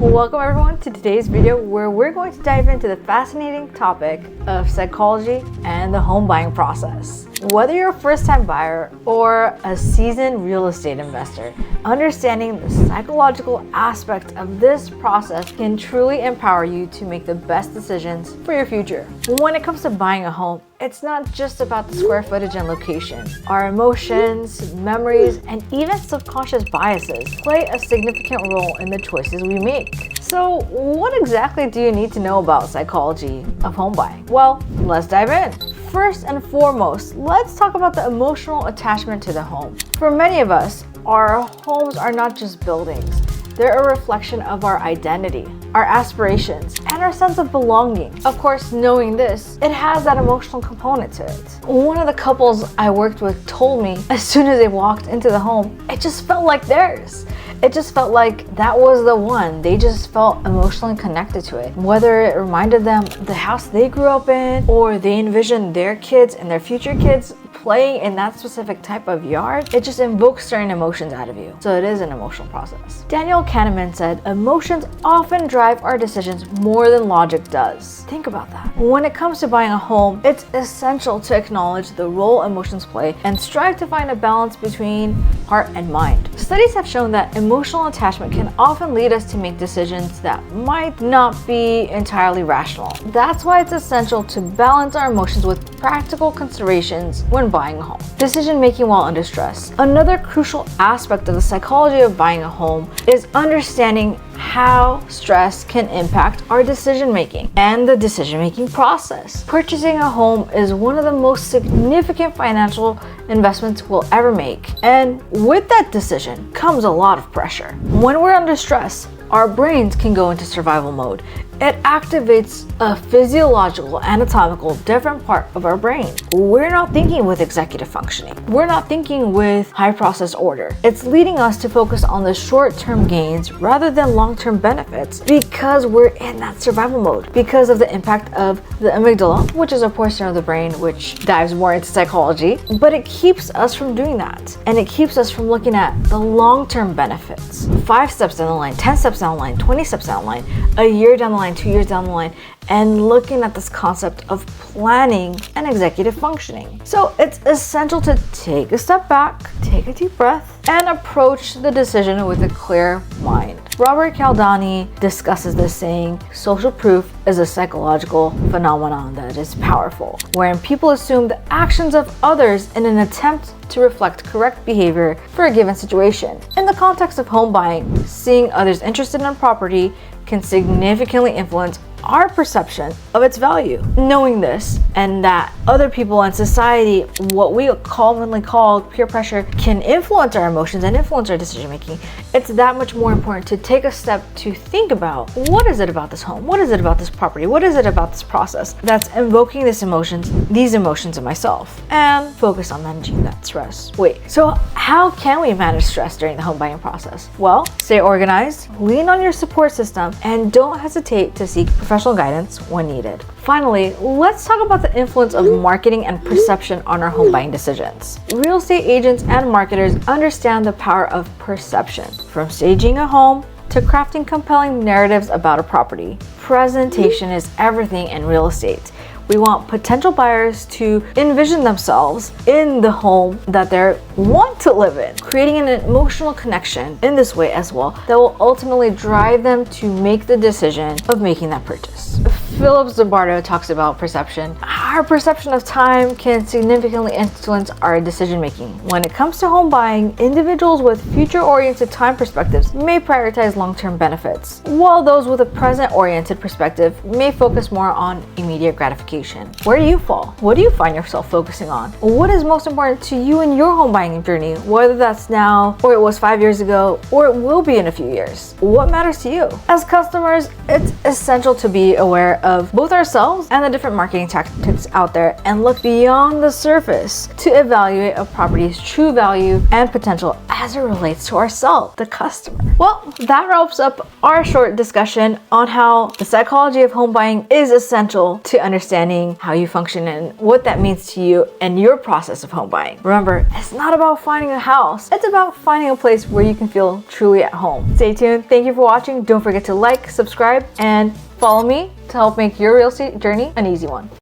Welcome everyone to today's video where we're going to dive into the fascinating topic of psychology and the home buying process. Whether you're a first-time buyer or a seasoned real estate investor, understanding the psychological aspect of this process can truly empower you to make the best decisions for your future. When it comes to buying a home, it's not just about the square footage and location. Our emotions, memories, and even subconscious biases play a significant role in the choices we make. So, what exactly do you need to know about psychology of home buying? Well, let's dive in. First and foremost, let's talk about the emotional attachment to the home. For many of us, our homes are not just buildings. They're a reflection of our identity, our aspirations, and our sense of belonging. Of course, knowing this, it has that emotional component to it. One of the couples I worked with told me as soon as they walked into the home, it just felt like theirs. It just felt like that was the one. They just felt emotionally connected to it. Whether it reminded them the house they grew up in, or they envisioned their kids and their future kids playing in that specific type of yard, it just invokes certain emotions out of you. So it is an emotional process. Daniel Kahneman said, emotions often drive our decisions more than logic does. Think about that. When it comes to buying a home, it's essential to acknowledge the role emotions play and strive to find a balance between heart and mind. Studies have shown that emotional attachment can often lead us to make decisions that might not be entirely rational. That's why it's essential to balance our emotions with practical considerations when buying a home. Decision making while under stress. Another crucial aspect of the psychology of buying a home is understanding how stress can impact our decision making and the decision making process. Purchasing a home is one of the most significant financial investments we'll ever make. And with that decision comes a lot of pressure. When we're under stress, our brains can go into survival mode. It activates a physiological, anatomical, different part of our brain. We're not thinking with executive functioning. We're not thinking with high process order. It's leading us to focus on the short-term gains rather than long-term benefits because we're in that survival mode because of the impact of the amygdala, which is a portion of the brain which dives more into psychology, but it keeps us from doing that. And it keeps us from looking at the long-term benefits. 5 steps down the line, 10 steps down the line, 20 steps down the line, a year down the line, 2 years down the line, and looking at this concept of planning and executive functioning. So it's essential to take a step back, take a deep breath, and approach the decision with a clear mind. Robert Cialdini discusses this saying, social proof is a psychological phenomenon that is powerful, wherein people assume the actions of others in an attempt to reflect correct behavior for a given situation. In the context of home buying, seeing others interested in a property can significantly influence our perception of its value. Knowing this and that other people in society, what we commonly call peer pressure, can influence our emotions and influence our decision making, it's that much more important to take a step to think about, what is it about this home? What is it about this property? What is it about this process that's invoking these emotions in myself? And focus on managing that stress. Wait, so how can we manage stress during the home buying process? Well, stay organized, lean on your support system, and don't hesitate to seek professional guidance when needed. Finally, let's talk about the influence of marketing and perception on our home buying decisions. Real estate agents and marketers understand the power of perception. From staging a home to crafting compelling narratives about a property, presentation is everything in real estate. We want potential buyers to envision themselves in the home that they want to live in, creating an emotional connection in this way as well that will ultimately drive them to make the decision of making that purchase. Philip Zimbardo talks about perception. Our perception of time can significantly influence our decision making. When it comes to home buying, individuals with future-oriented time perspectives may prioritize long-term benefits, while those with a present-oriented perspective may focus more on immediate gratification. Where do you fall? What do you find yourself focusing on? What is most important to you in your home buying journey, whether that's now, or it was 5 years ago, or it will be in a few years? What matters to you? As customers, it's essential to be aware of both ourselves and the different marketing tactics agents out there and look beyond the surface to evaluate a property's true value and potential as it relates to ourselves, the customer. Well, that wraps up our short discussion on how the psychology of home buying is essential to understanding how you function and what that means to you and your process of home buying. Remember, it's not about finding a house, it's about finding a place where you can feel truly at home. Stay tuned. Thank you for watching. Don't forget to like, subscribe, and follow me to help make your real estate journey an easy one.